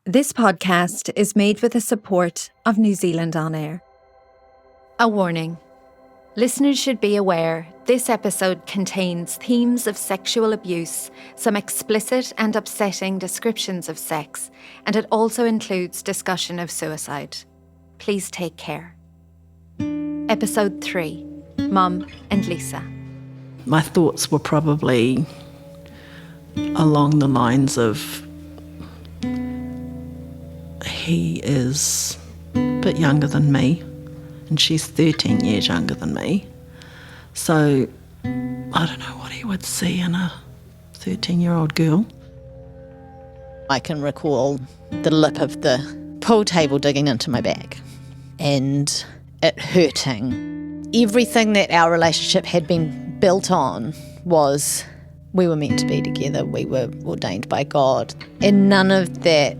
This podcast is made with the support of New Zealand On Air. A warning. Listeners should be aware this episode contains themes of sexual abuse, some explicit and upsetting descriptions of sex, and it also includes discussion of suicide. Please take care. Episode 3. Mum and Lisa. My thoughts were probably along the lines of, he is a bit younger than me, and she's 13 years younger than me. So I don't know what he would see in a 13-year-old girl. I can recall the lip of the pool table digging into my back and it hurting. Everything that our relationship had been built on was we were meant to be together, we were ordained by God, and none of that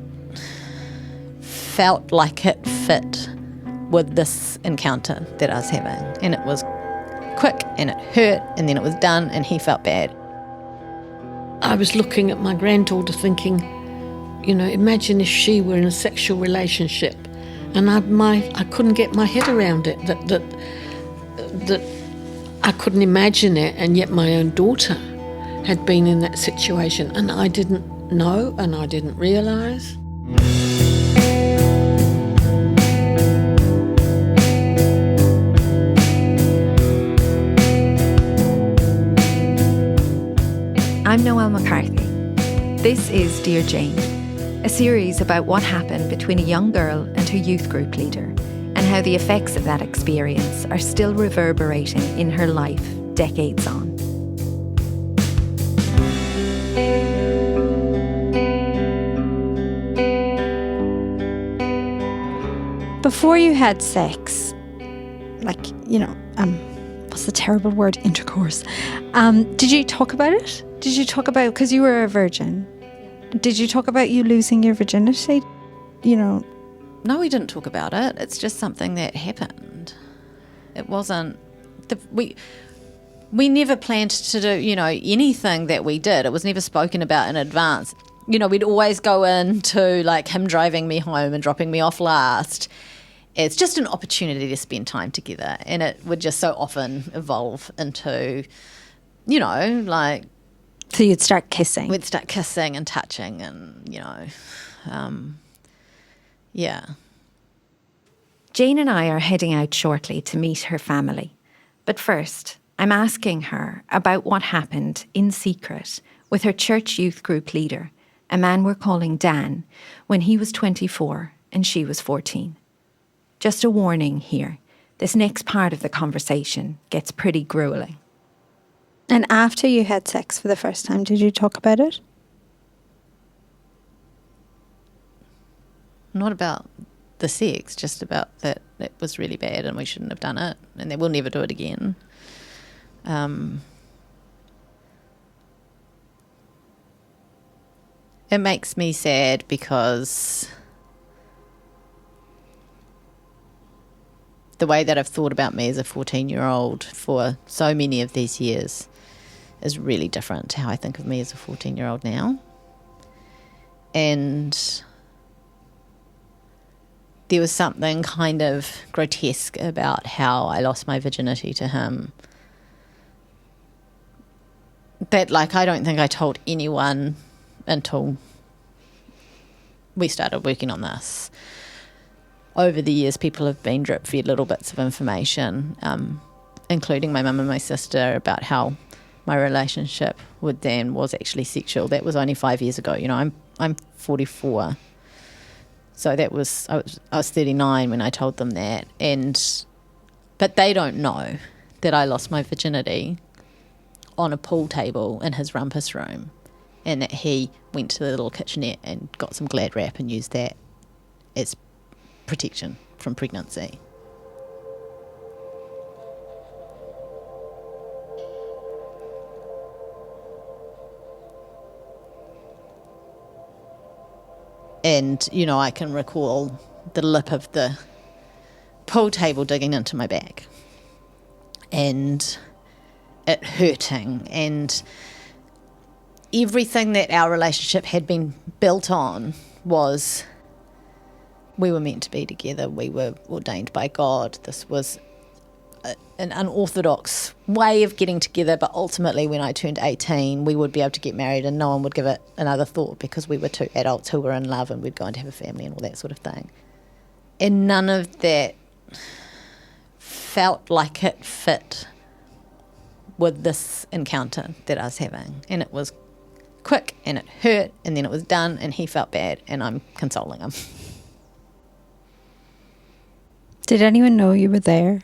felt like it fit with this encounter that I was having. And it was quick and it hurt and then it was done and he felt bad. I was looking at my granddaughter thinking, imagine if she were in a sexual relationship and I couldn't get my head around it, that I couldn't imagine it, and yet my own daughter had been in that situation and I didn't know and I didn't realise. I'm Noelle McCarthy. This is Dear Jane, a series about what happened between a young girl and her youth group leader and how the effects of that experience are still reverberating in her life decades on. Before you had sex, what's the terrible word? Intercourse. Did you talk about it? Did you talk about, because you were a virgin, did you talk about you losing your virginity? No, we didn't talk about it. It's just something that happened. It wasn't, we never planned to do, anything that we did. It was never spoken about in advance. We'd always go into him driving me home and dropping me off last. It's just an opportunity to spend time together, and it would just so often evolve into, So you'd start kissing. We'd start kissing and touching and, yeah. Jane and I are heading out shortly to meet her family. But first, I'm asking her about what happened in secret with her church youth group leader, a man we're calling Dan, when he was 24 and she was 14. Just a warning here, this next part of the conversation gets pretty grueling. And after you had sex for the first time, did you talk about it? Not about the sex, just about that it was really bad and we shouldn't have done it and that we'll never do it again. It makes me sad because the way that I've thought about me as a 14-year-old for so many of these years is really different to how I think of me as a 14-year-old now. And there was something kind of grotesque about how I lost my virginity to him. That, I don't think I told anyone until we started working on this. Over the years, people have been drip-fed little bits of information, including my mum and my sister, about how my relationship with Dan was actually sexual. That was only 5 years ago. I'm 44, so I was 39 when I told them that, but they don't know that I lost my virginity on a pool table in his rumpus room, and that he went to the little kitchenette and got some Glad wrap and used that as protection from pregnancy. And, I can recall the lip of the pool table digging into my back and it hurting, and everything that our relationship had been built on was we were meant to be together. We were ordained by God. This was an unorthodox way of getting together, but ultimately when I turned 18, we would be able to get married and no one would give it another thought because we were two adults who were in love and we'd go on to have a family and all that sort of thing. And none of that felt like it fit with this encounter that I was having. And it was quick and it hurt and then it was done and he felt bad and I'm consoling him. Did anyone know you were there?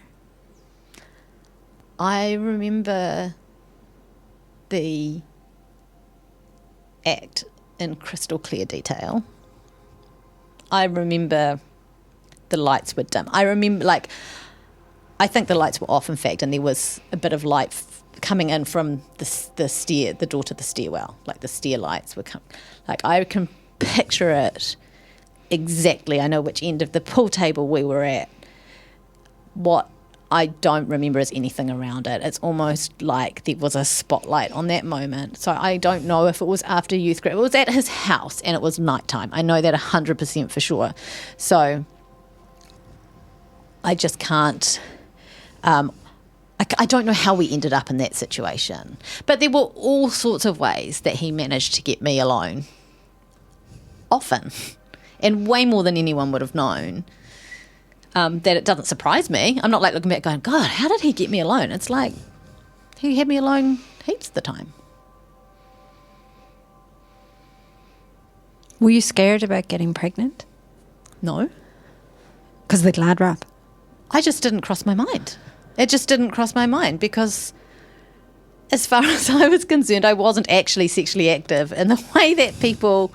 I remember the act in crystal clear detail. I remember the lights were dim. I remember, I think the lights were off, in fact, and there was a bit of light coming in from the door to the stairwell. Like the stair lights were coming. Like I can picture it exactly. I know which end of the pool table we were at. What I don't remember is anything around it. It's almost like there was a spotlight on that moment. So I don't know if it was after youth group. It was at his house and it was nighttime. I know that 100% for sure. So I just can't... I don't know how we ended up in that situation. But there were all sorts of ways that he managed to get me alone. Often. And way more than anyone would have known. That it doesn't surprise me. I'm not like looking back going, God, how did he get me alone? It's like he had me alone heaps of the time. Were you scared about getting pregnant? No. Because of the glad wrap? I just didn't cross my mind. It just didn't cross my mind because as far as I was concerned, I wasn't actually sexually active in the way that people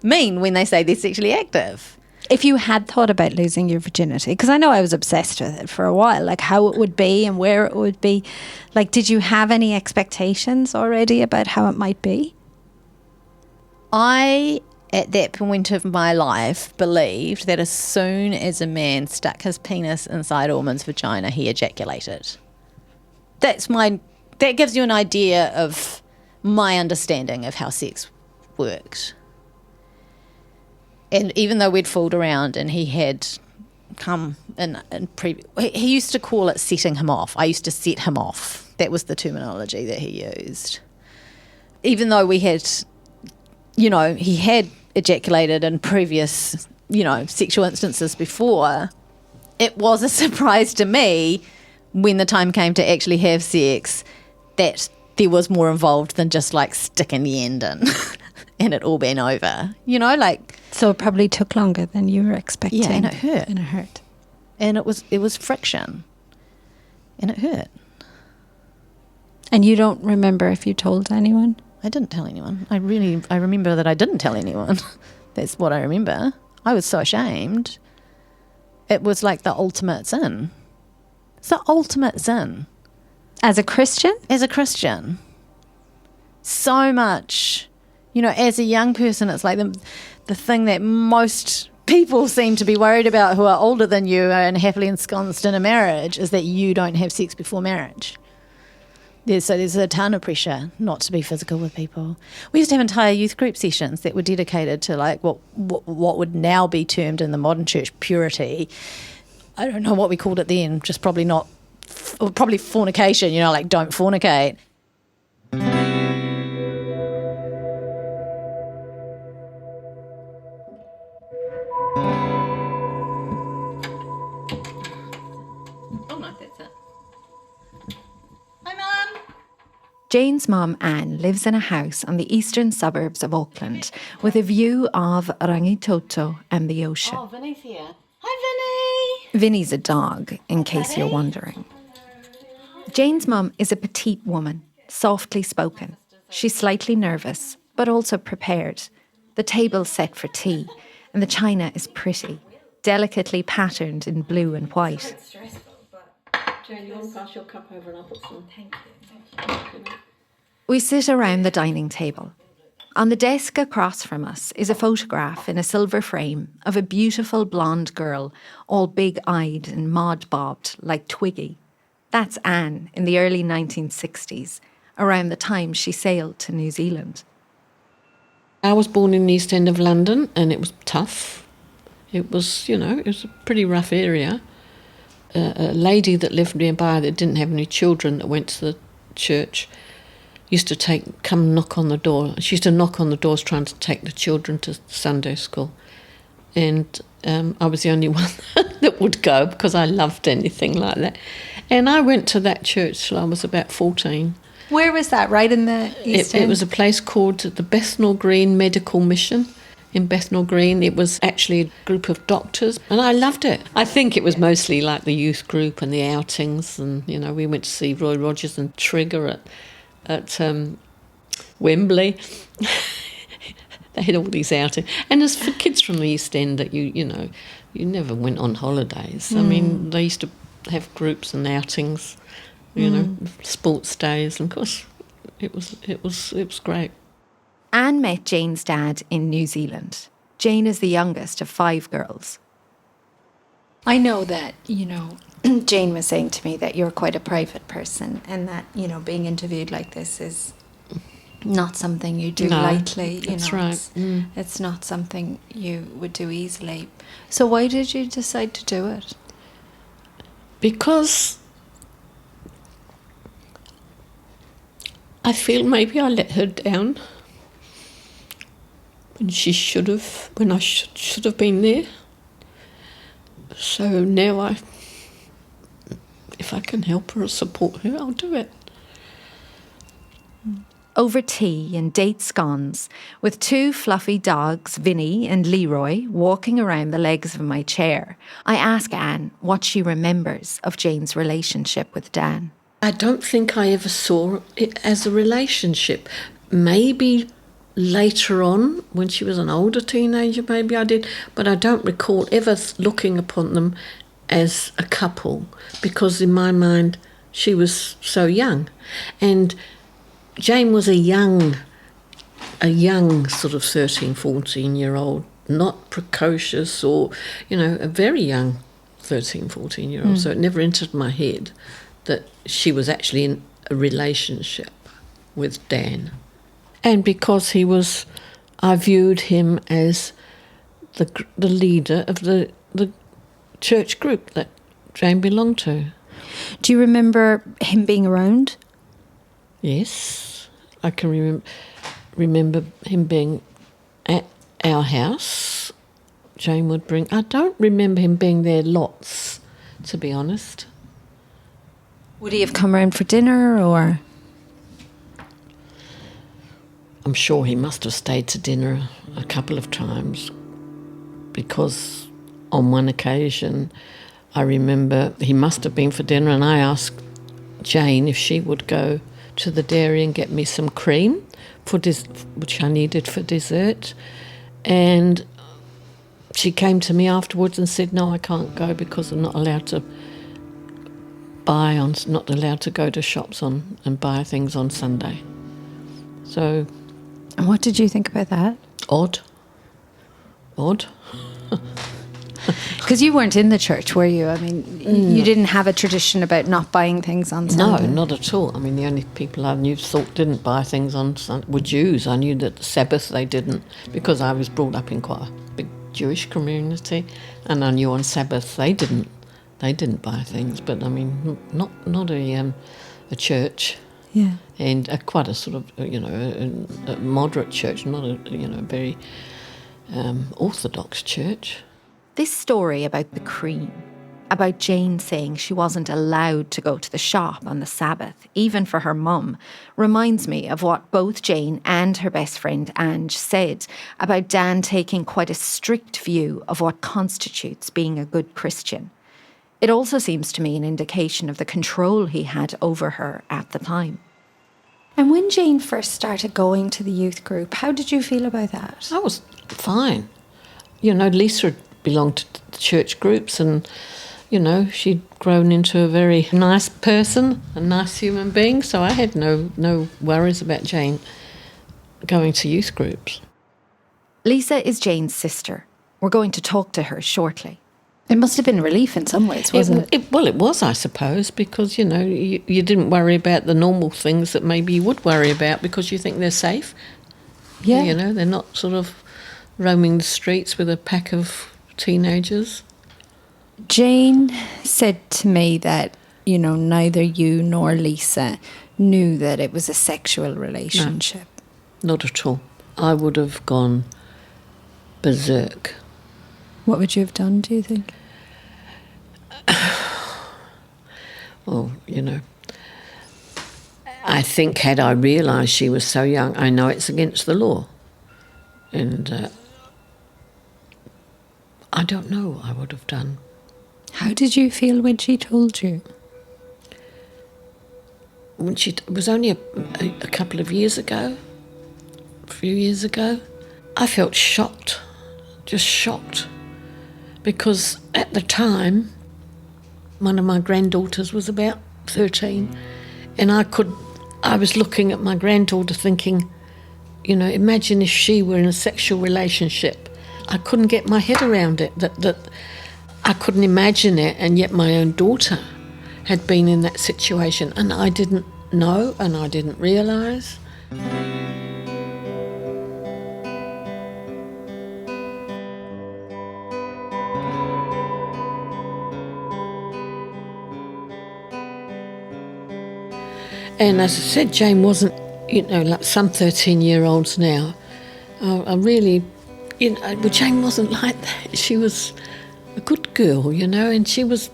mean when they say they're sexually active. If you had thought about losing your virginity, because I know I was obsessed with it for a while, like how it would be and where it would be, like did you have any expectations already about how it might be? I, at that point of my life, believed that as soon as a man stuck his penis inside a woman's vagina, he ejaculated. That gives you an idea of my understanding of how sex worked. And even though we'd fooled around and he had come he used to call it setting him off. I used to set him off. That was the terminology that he used. Even though we had, he had ejaculated in previous, sexual instances before, it was a surprise to me when the time came to actually have sex that there was more involved than just like sticking the end in and it all been over, So it probably took longer than you were expecting. Yeah, and it hurt. And it hurt. And it was friction. And it hurt. And you don't remember if you told anyone? I didn't tell anyone. I remember that I didn't tell anyone. That's what I remember. I was so ashamed. It was like the ultimate sin. It's the ultimate sin. As a Christian? As a Christian. So much. As a young person, it's like the thing that most people seem to be worried about who are older than you and happily ensconced in a marriage is that you don't have sex before marriage. There's a ton of pressure not to be physical with people. We used to have entire youth group sessions that were dedicated to like what would now be termed in the modern church purity. I don't know what we called it then, just probably fornication, like don't fornicate. Jane's mum, Anne, lives in a house on the eastern suburbs of Auckland with a view of Rangitoto and the ocean. Oh, Vinny's here. Hi, Vinny. Vinny's a dog, in case you're wondering. Jane's mum is a petite woman, softly spoken. She's slightly nervous, but also prepared. The table's set for tea, and the china is pretty, delicately patterned in blue and white. Jane, you want to pass your cup over and I'll put some... Thank you. We sit around the dining table. On the desk across from us is a photograph in a silver frame of a beautiful blonde girl, all big-eyed and mod-bobbed like Twiggy. That's Anne in the early 1960s, around the time she sailed to New Zealand. I was born in the East End of London, and it was tough. It was, it was a pretty rough area. A lady that lived nearby that didn't have any children that went to the church used to come knock on the door. She used to knock on the doors trying to take the children to Sunday school. And I was the only one that would go because I loved anything like that. And I went to that church till I was about 14. Where was that? Right in the East End? It was a place called the Bethnal Green Medical Mission. In Bethnal Green, it was actually a group of doctors, and I loved it. I think it was mostly like the youth group and the outings, and we went to see Roy Rogers and Trigger at Wembley. They had all these outings, and as for kids from the East End that you never went on holidays. I mean, they used to have groups and outings, sports days, and of course, it was great. Anne met Jane's dad in New Zealand. Jane is the youngest of 5 girls. I know that, Jane was saying to me that you're quite a private person and that, being interviewed like this is not something you do lightly. That's right. It's not something you would do easily. So why did you decide to do it? Because I feel maybe I let her down. When I should have been there. So now if I can help her or support her, I'll do it. Over tea and date scones, with 2 fluffy dogs, Vinny and Leroy, walking around the legs of my chair, I ask Anne what she remembers of Jane's relationship with Dan. I don't think I ever saw it as a relationship. Maybe later on, when she was an older teenager, maybe I did, but I don't recall ever looking upon them as a couple, because in my mind she was so young, and Jane was a young sort of 13, 14-year-old, not precocious or, a very young 13, 14-year-old. So it never entered my head that she was actually in a relationship with Dan. And because I viewed him as the leader of the church group that Jane belonged to. Do you remember him being around? Yes, I can remember him being at our house. Jane would bring... I don't remember him being there lots, to be honest. Would he have come around for dinner or...? I'm sure he must have stayed to dinner a couple of times, because on one occasion I remember he must have been for dinner, and I asked Jane if she would go to the dairy and get me some cream, which I needed for dessert. And she came to me afterwards and said, no, I can't go because I'm not allowed to not allowed to go to shops and buy things on Sunday. So... And what did you think about that? Odd. Because you weren't in the church, were you? I mean, you didn't have a tradition about not buying things on Sunday. No, not at all. I mean, the only people I knew didn't buy things on Sunday were Jews. I knew that the Sabbath they didn't, because I was brought up in quite a big Jewish community, and I knew on Sabbath they didn't buy things. But I mean, not a church. Yeah. And quite a sort of, a moderate church, not a, very orthodox church. This story about the cream, about Jane saying she wasn't allowed to go to the shop on the Sabbath, even for her mum, reminds me of what both Jane and her best friend Ange said about Dan taking quite a strict view of what constitutes being a good Christian. It also seems to me an indication of the control he had over her at the time. And when Jane first started going to the youth group, how did you feel about that? I was fine. Lisa had belonged to the church groups, and, she'd grown into a very nice person, a nice human being, so I had no worries about Jane going to youth groups. Lisa is Jane's sister. We're going to talk to her shortly. It must have been a relief in some ways, wasn't it? Well, it was, I suppose, because, you didn't worry about the normal things that maybe you would worry about because you think they're safe. Yeah. You know, they're not sort of roaming the streets with a pack of teenagers. Jane said to me that, you know, neither you nor Lisa knew that it was a sexual relationship. Not at all. I would have gone berserk. What would you have done, do you think? Well, you know, I think had I realised she was so young, I know it's against the law. And I don't know what I would have done. How did you feel when she told you? When it was only a couple of years ago, a few years ago, I felt shocked, just shocked. Because at the time, one of my granddaughters was about 13, and I was looking at my granddaughter thinking, you know, imagine if she were in a sexual relationship. I couldn't get my head around it, that I couldn't imagine it, and yet my own daughter had been in that situation, and I didn't know and I didn't realise. And as I said, Jane wasn't, you know, like some 13-year-olds now. I really, you know, well, Jane wasn't like that. She was a good girl, you know, and she was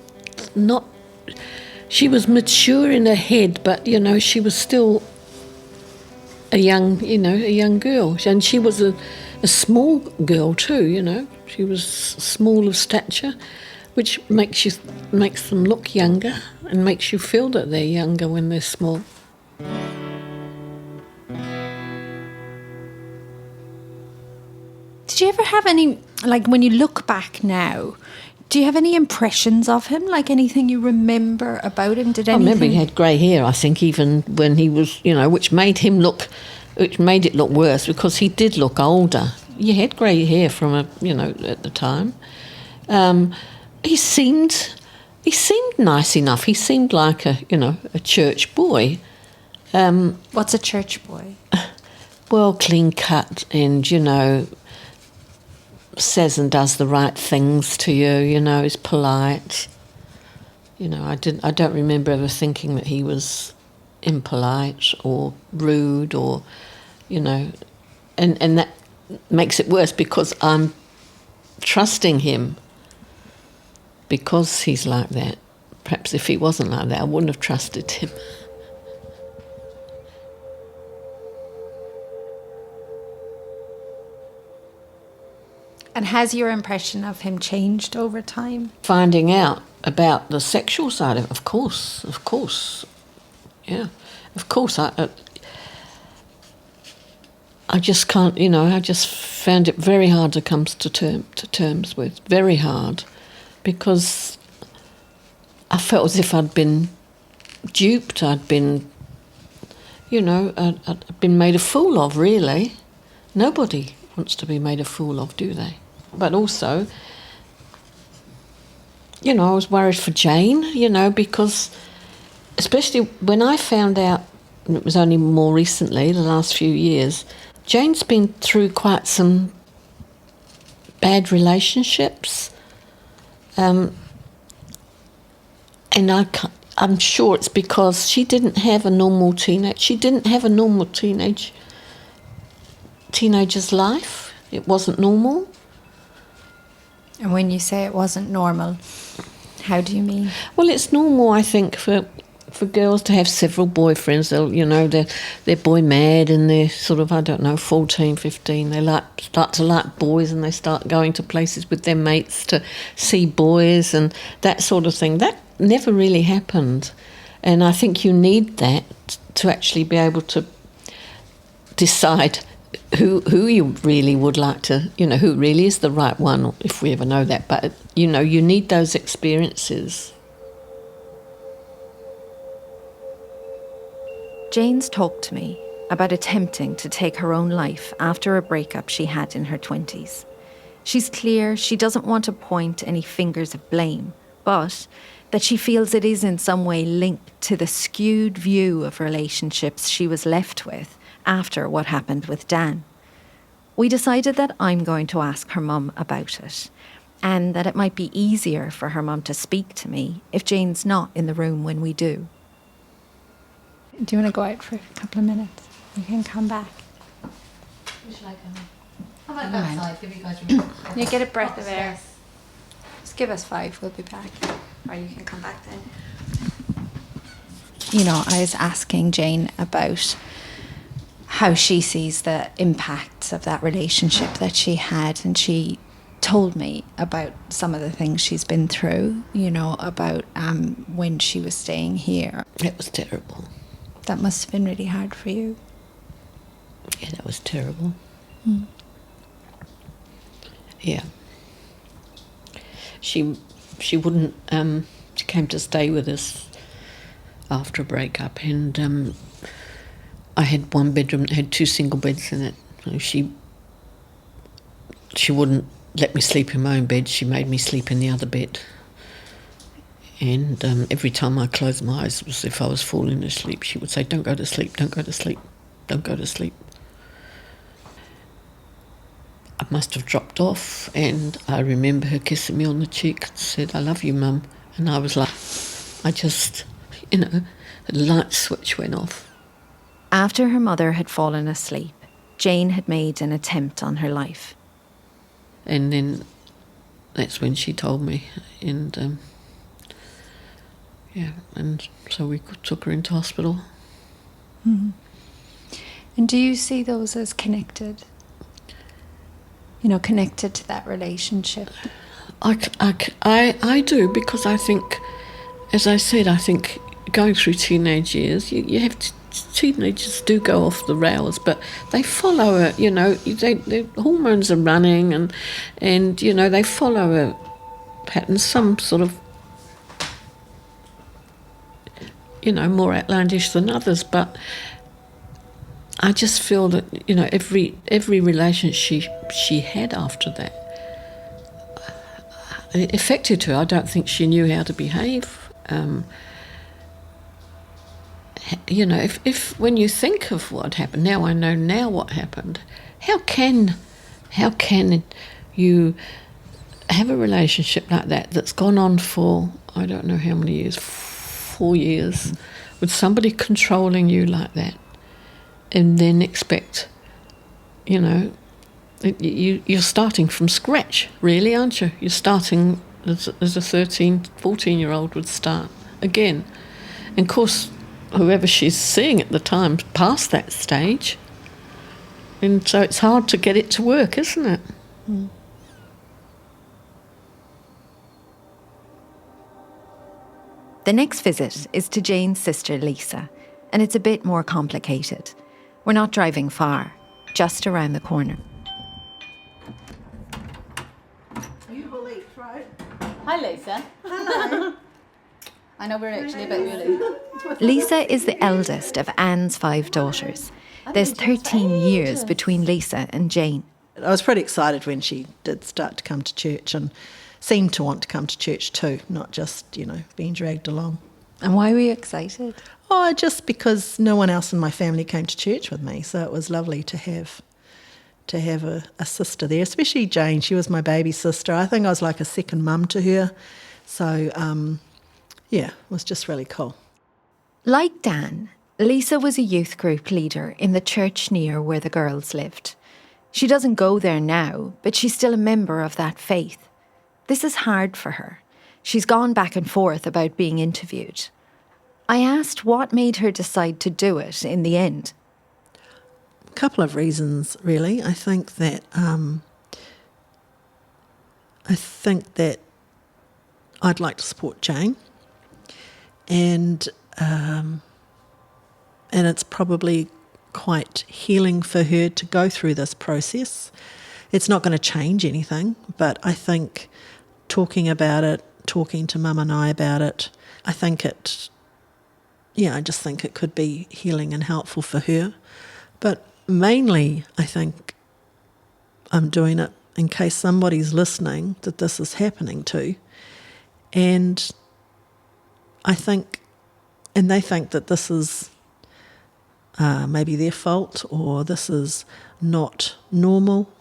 mature in her head, but, you know, she was still a young girl. And she was a small girl too, you know. She was small of stature, which makes them look younger and makes you feel that they're younger when they're small. Did you ever have any, like when you look back now, do you have any impressions of him? Like anything you remember about him? I remember he had grey hair, I think, even when he was, you know, which made it look worse because he did look older. He had grey hair from at the time. He seemed nice enough. He seemed like a church boy. What's a church boy? Well, clean cut and, you know, says and does the right things to you, you know, is polite. You know, I don't remember ever thinking that he was impolite or rude or, you know, and that makes it worse because I'm trusting him because he's like that. Perhaps if he wasn't like that, I wouldn't have trusted him. And has your impression of him changed over time? Finding out about the sexual side of it, of course. Yeah, of course. I just can't, you know, I just found it very hard to come to terms with, very hard, because I felt as if I'd been duped, I'd been, you know, I'd been made a fool of, really. Nobody wants to be made a fool of, do they? But also, you know, I was worried for Jane, you know, because especially when I found out, and it was only more recently, the last few years, Jane's been through quite some bad relationships. And I'm sure it's because she didn't have a normal teenager's life. It wasn't normal. And when you say it wasn't normal, how do you mean? Well, it's normal, I think, for girls to have several boyfriends. They'll, you know, they're boy mad and they're sort of, 14, 15. They start to like boys and they start going to places with their mates to see boys and that sort of thing. That never really happened. And I think you need that to actually be able to decide who you really would like to, you know, who really is the right one, if we ever know that. But, you know, you need those experiences. Jane's talked to me about attempting to take her own life after a breakup she had in her 20s. She's clear she doesn't want to point any fingers of blame, but that she feels it is in some way linked to the skewed view of relationships she was left with after what happened with Dan. we decided that I'm going to ask her mum about it, and that it might be easier for her mum to speak to me if Jane's not in the room when we do. Do you want to go out for a couple of minutes? You can come back. How about outside? Give you guys room. You get a breath of air. Just give us 5, we'll be back. Or you can come back then. You know, I was asking Jane about how she sees the impacts of that relationship that she had, and she told me about some of the things she's been through, you know, about when she was staying here. It was terrible. That must have been really hard for you. Yeah, that was terrible. Yeah. She wouldn't, she came to stay with us after a breakup, and I had one bedroom that had 2 single beds in it. And she wouldn't let me sleep in my own bed. She made me sleep in the other bed. And every time I closed my eyes, it was as if I was falling asleep. She would say, "Don't go to sleep, don't go to sleep, don't go to sleep." I must have dropped off, and I remember her kissing me on the cheek and said, "I love you, Mum." And I was like, I just, the light switch went off. After her mother had fallen asleep, Jane had made an attempt on her life. And then that's when she told me, and and so we took her into hospital. Mm-hmm. And do you see those as connected? You know, connected to that relationship? I do, because I think, as I said, I think going through teenage years, you have to, teenagers do go off the rails, but they follow it, their hormones are running, and they follow a pattern, some sort of, more outlandish than others, but I just feel that, every relationship she had after that, it affected her. I don't think she knew how to behave. If when you think of what happened, now I know now what happened, how can you have a relationship like that that's gone on for, I don't know how many years, 4 years, with somebody controlling you like that, and then expect, you're starting from scratch, really, aren't you? You're starting as a 13, 14-year-old would start again. And of course, whoever she's seeing at the time past that stage. And so it's hard to get it to work, isn't it? Mm. The next visit is to Jane's sister Lisa, and it's a bit more complicated. We're not driving far, just around the corner. You believe, right? Hi, Lisa. Hello. I know we're actually a bit early. Lisa is the eldest of Anne's 5 daughters. There's 13 years between Lisa and Jane. I was pretty excited when she did start to come to church, and seemed to want to come to church too, not just, being dragged along. And why were you excited? Oh, just because no one else in my family came to church with me, so it was lovely to have a sister there, especially Jane. She was my baby sister. I think I was like a second mum to her. So, it was just really cool. Like Dan, Lisa was a youth group leader in the church near where the girls lived. She doesn't go there now, but she's still a member of that faith. This is hard for her. She's gone back and forth about being interviewed. I asked what made her decide to do it in the end. A couple of reasons, really. I think that I'd like to support Jane, and it's probably quite healing for her to go through this process. It's not going to change anything, but I think talking about it, talking to Mum and I about it, I just think it could be healing and helpful for her. But mainly, I think I'm doing it in case somebody's listening that this is happening to. And they think that this is maybe their fault or this is not normal.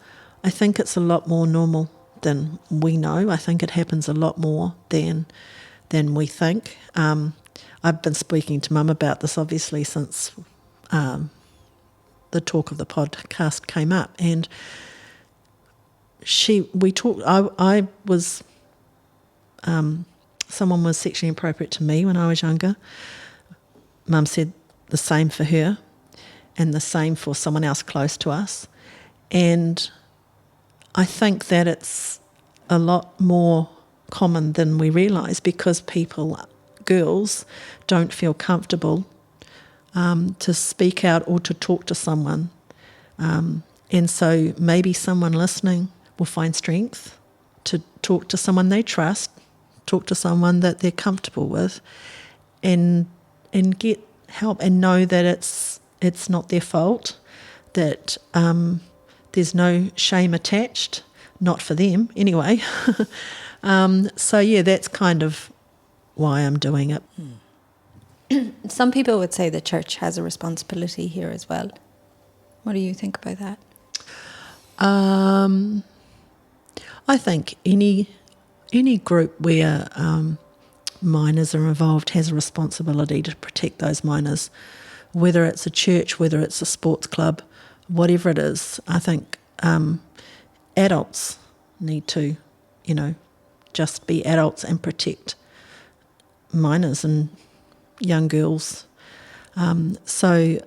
I think it's a lot more normal than we know. I think it happens a lot more than we think. I've been speaking to Mum about this obviously since the talk of the podcast came up, and we talked. I was someone was sexually inappropriate to me when I was younger. Mum said the same for her, and the same for someone else close to us. And I think that it's a lot more common than we realise because girls don't feel comfortable to speak out or to talk to someone. And so maybe someone listening will find strength to talk to someone they trust, talk to someone that they're comfortable with, and get help and know that it's not their fault, that there's no shame attached, not for them anyway. So yeah, that's kind of why I'm doing it. Some people would say the church has a responsibility here as well. What do you think about that? I think any group where minors are involved has a responsibility to protect those minors, whether it's a church, whether it's a sports club, whatever it is. I think adults need to, just be adults and protect minors and young girls. So,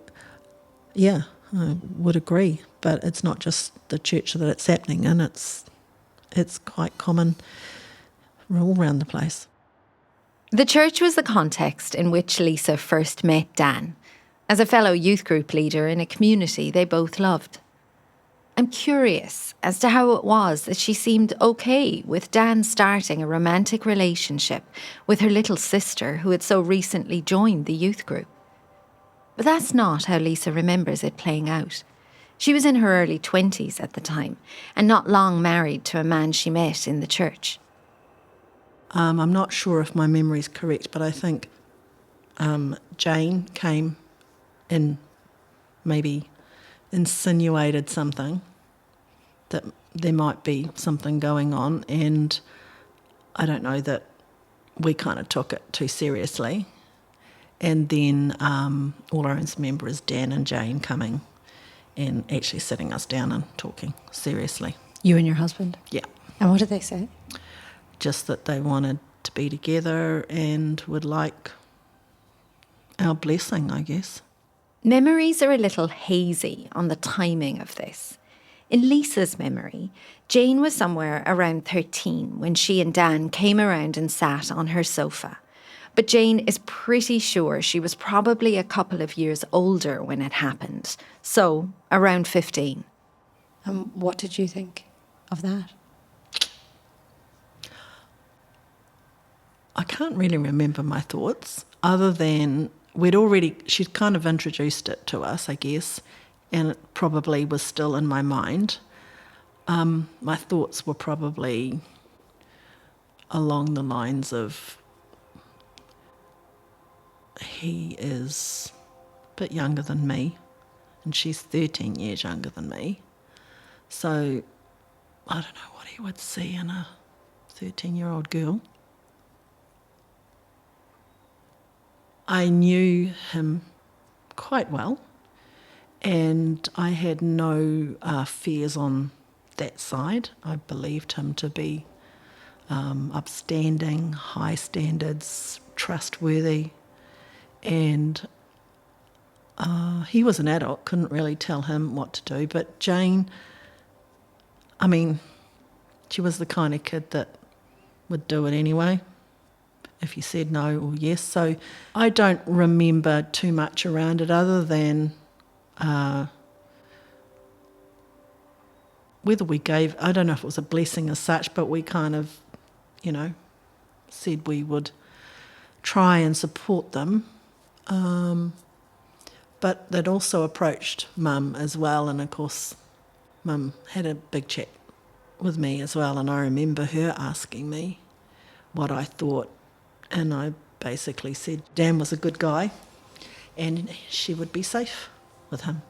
yeah, I would agree. But it's not just the church that it's happening in. It's quite common all around the place. The church was the context in which Lisa first met Dan, as a fellow youth group leader in a community they both loved. I'm curious as to how it was that she seemed okay with Dan starting a romantic relationship with her little sister who had so recently joined the youth group. But that's not how Lisa remembers it playing out. She was in her early 20s at the time and not long married to a man she met in the church. I'm not sure if my memory is correct, but I think Jane came and maybe insinuated something, that there might be something going on, and I don't know that we kind of took it too seriously. And then all I remember is Dan and Jane coming and actually sitting us down and talking seriously. You and your husband? Yeah. And what did they say? Just that they wanted to be together and would like our blessing, I guess. Memories are a little hazy on the timing of this. In Lisa's memory, Jane was somewhere around 13 when she and Dan came around and sat on her sofa. But Jane is pretty sure she was probably a couple of years older when it happened, so around 15. What did you think of that? I can't really remember my thoughts other than she'd kind of introduced it to us, I guess, and it probably was still in my mind. My thoughts were probably along the lines of, he is a bit younger than me and she's 13 years younger than me. So I don't know what he would see in a 13-year-old girl. I knew him quite well, and I had no fears on that side. I believed him to be upstanding, high standards, trustworthy, and he was an adult, couldn't really tell him what to do. But Jane, she was the kind of kid that would do it anyway, if you said no or yes. So I don't remember too much around it other than whether we gave, I don't know if it was a blessing as such, but we kind of, said we would try and support them. But they'd also approached Mum as well, and of course Mum had a big chat with me as well, and I remember her asking me what I thought. And I basically said Dan was a good guy and she would be safe with him,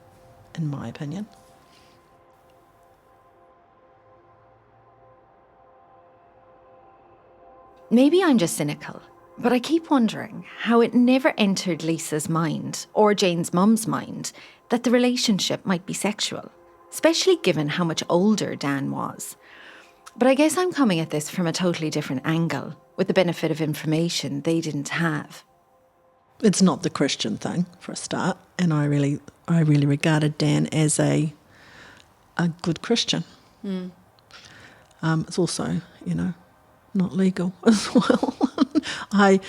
in my opinion. Maybe I'm just cynical, but I keep wondering how it never entered Lisa's mind, or Jane's mum's mind, that the relationship might be sexual, especially given how much older Dan was. But I guess I'm coming at this from a totally different angle, with the benefit of information they didn't have. It's not the Christian thing, for a start, and I really regarded Dan as a good Christian. It's also, not legal as well. I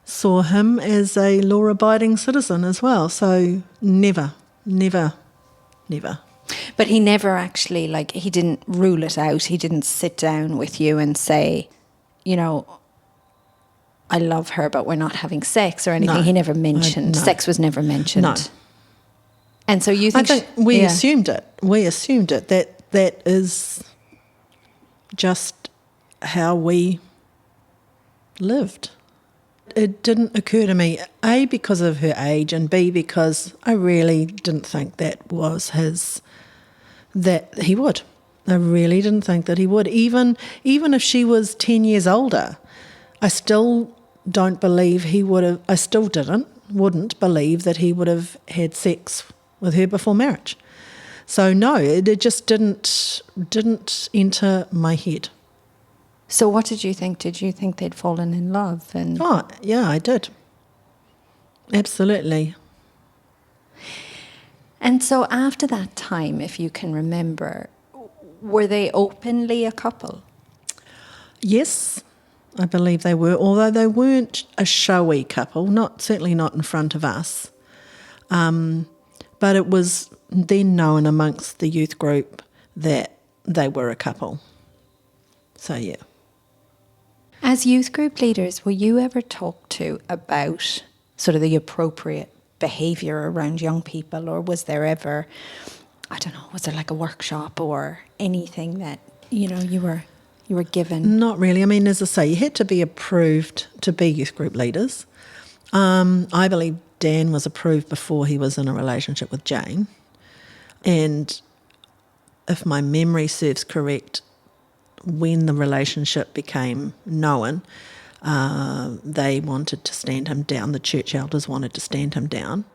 saw him as a law-abiding citizen as well, so never. But he never actually, he didn't rule it out. He didn't sit down with you and say, I love her, but we're not having sex or anything. No, he never mentioned. no. Sex was never mentioned. No. And so you I think... think we assumed it. We assumed it. That is just how we lived. It didn't occur to me, A, because of her age, and B, because I really didn't think that he would. I really didn't think that he would. Even if she was 10 years older, I still don't believe he would have, wouldn't believe that he would have had sex with her before marriage. So no, it just didn't enter my head. So what did you think? Did you think they'd fallen in love? Oh, yeah, I did. Absolutely. And so after that time, if you can remember, were they openly a couple? Yes, I believe they were, although they weren't a showy couple, certainly not in front of us. But it was then known amongst the youth group that they were a couple. So, yeah. As youth group leaders, were you ever talked to about sort of the appropriate behaviour around young people, or was there ever, was there like a workshop or anything that, you were given? Not really. I mean, as I say, you had to be approved to be youth group leaders. I believe Dan was approved before he was in a relationship with Jane. And if my memory serves correct, when the relationship became known, they wanted to stand him down. The church elders wanted to stand him down.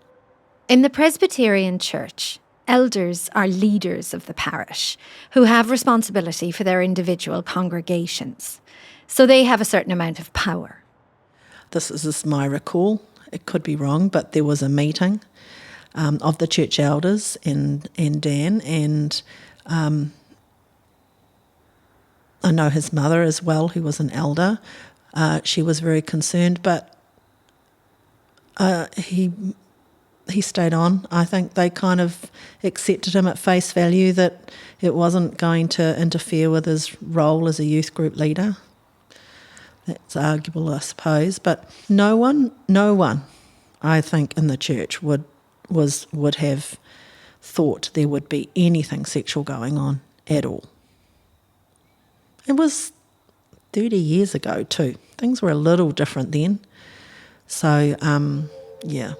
In the Presbyterian Church, elders are leaders of the parish who have responsibility for their individual congregations. So they have a certain amount of power. This is my recall. It could be wrong, but there was a meeting of the church elders and Dan, and I know his mother as well, who was an elder. She was very concerned, but he stayed on. I think they kind of accepted him at face value, that it wasn't going to interfere with his role as a youth group leader. That's arguable, I suppose, but no one, I think, in the church would have thought there would be anything sexual going on at all. It was 30 years ago too. Things were a little different then. So, yeah.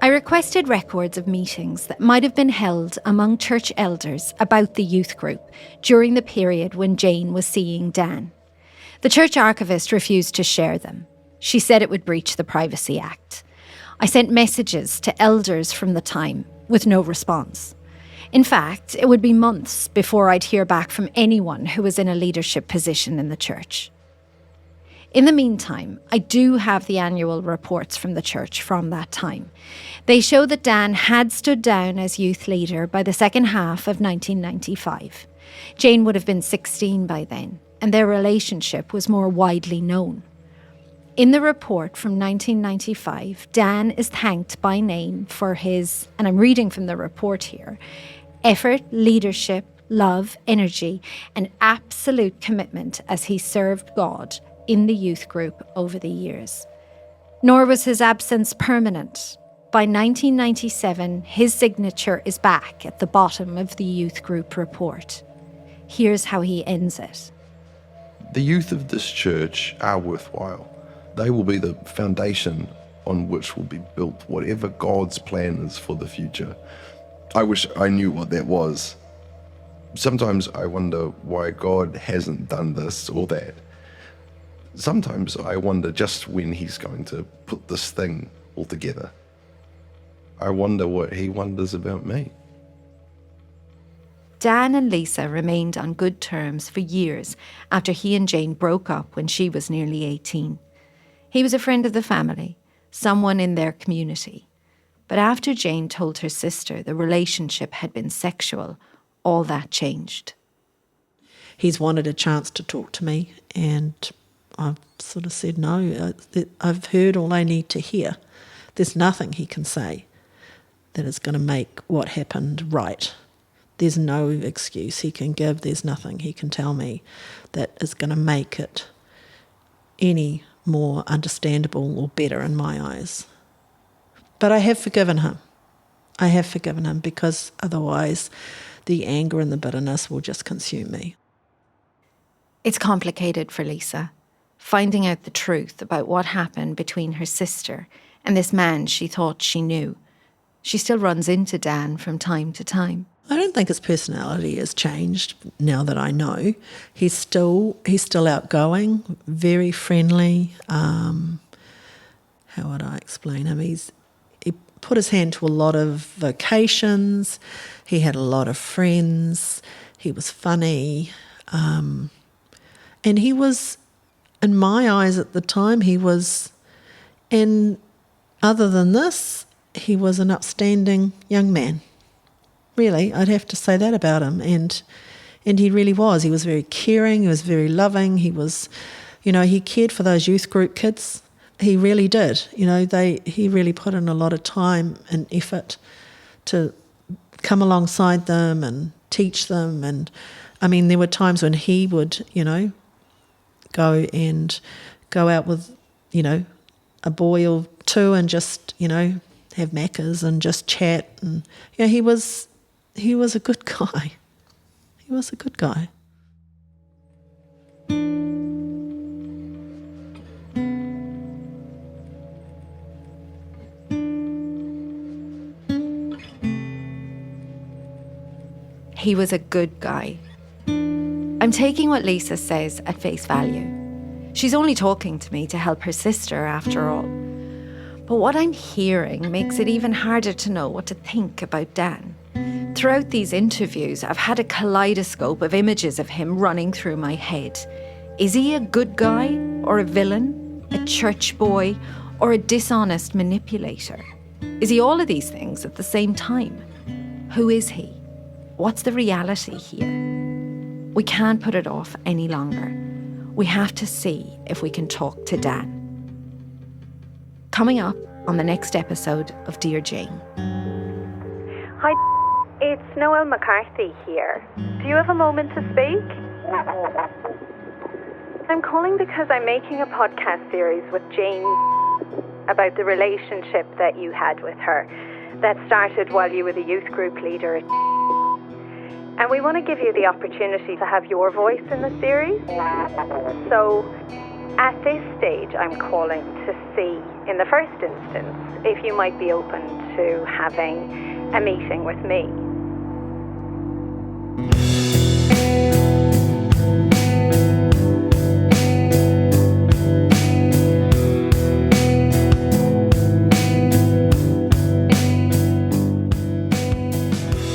I requested records of meetings that might have been held among church elders about the youth group during the period when Jane was seeing Dan. The church archivist refused to share them. She said it would breach the Privacy Act. I sent messages to elders from the time with no response. In fact, it would be months before I'd hear back from anyone who was in a leadership position in the church. In the meantime, I do have the annual reports from the church from that time. They show that Dan had stood down as youth leader by the second half of 1995. Jane would have been 16 by then, and their relationship was more widely known. In the report from 1995, Dan is thanked by name for his, and I'm reading from the report here, effort, leadership, love, energy, and absolute commitment as he served God in the youth group over the years. Nor was his absence permanent. By 1997, his signature is back at the bottom of the youth group report. Here's how he ends it. The youth of this church are worthwhile. They will be the foundation on which will be built whatever God's plan is for the future. I wish I knew what that was. Sometimes I wonder why God hasn't done this or that. Sometimes I wonder just when he's going to put this thing all together. I wonder what he wonders about me. Dan and Lisa remained on good terms for years after he and Jane broke up when she was nearly 18. He was a friend of the family, someone in their community. But after Jane told her sister the relationship had been sexual, all that changed. He's wanted a chance to talk to me, and I've sort of said no. I've heard all I need to hear. There's nothing he can say that is going to make what happened right. There's no excuse he can give. There's nothing he can tell me that is going to make it any more understandable or better in my eyes. But I have forgiven him. I have forgiven him, because otherwise the anger and the bitterness will just consume me. It's complicated for Lisa, finding out the truth about what happened between her sister and this man she thought she knew. She still runs into Dan from time to time. I don't think his personality has changed now that I know. He's still outgoing, very friendly. How would I explain him? He put his hand to a lot of vocations. He had a lot of friends. He was funny. And he was, in my eyes at the time, and other than this, he was an upstanding young man. Really, I'd have to say that about him. And he really was. He was very caring. He was very loving. He was, he cared for those youth group kids. He really did. He really put in a lot of time and effort to come alongside them and teach them. And I mean, there were times when he would, go out with, a boy or two and just, have macas and just chat. And he was a good guy. He was a good guy. He was a good guy. I'm taking what Lisa says at face value. She's only talking to me to help her sister, after all. But what I'm hearing makes it even harder to know what to think about Dan. Throughout these interviews, I've had a kaleidoscope of images of him running through my head. Is he a good guy or a villain, a church boy or a dishonest manipulator? Is he all of these things at the same time? Who is he? What's the reality here? We can't put it off any longer. We have to see if we can talk to Dan. Coming up on the next episode of Dear Jane. Hi, it's Noelle McCarthy here. Do you have a moment to speak? I'm calling because I'm making a podcast series with Jane about the relationship that you had with her that started while you were the youth group leader. And we want to give you the opportunity to have your voice in the series. So at this stage, I'm calling to see, in the first instance, if you might be open to having a meeting with me.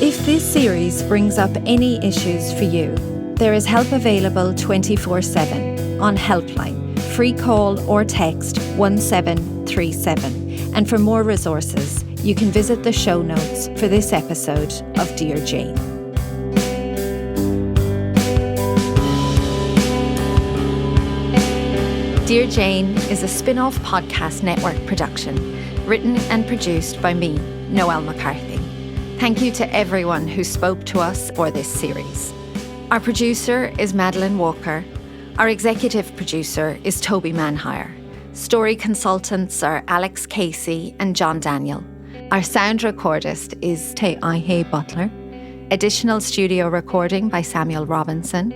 If this series brings up any issues for you, there is help available 24/7 on Helpline. Free call or text 1737. And for more resources, you can visit the show notes for this episode of Dear Jane. Dear Jane is a Spinoff podcast network production, written and produced by me, Noelle McCarthy. Thank you to everyone who spoke to us for this series. Our producer is Madeleine Walker. Our executive producer is Toby Manhire. Story consultants are Alex Casey and John Daniel. Our sound recordist is Te Aihe Butler. Additional studio recording by Samuel Robinson.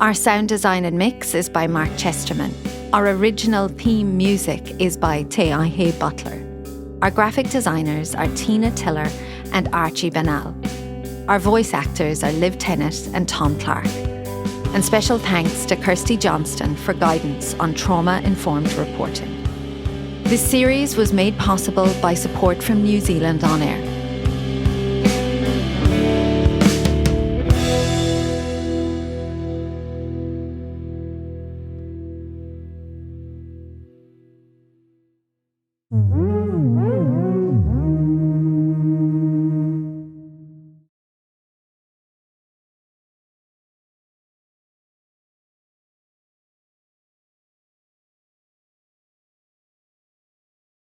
Our sound design and mix is by Mark Chesterman. Our original theme music is by TAUTOKO Butler. Our graphic designers are Tina Tiller and Archie Banal. Our voice actors are Liv Tennant and Tom Clark. And special thanks to Kirsty Johnston for guidance on trauma-informed reporting. This series was made possible by support from New Zealand On Air.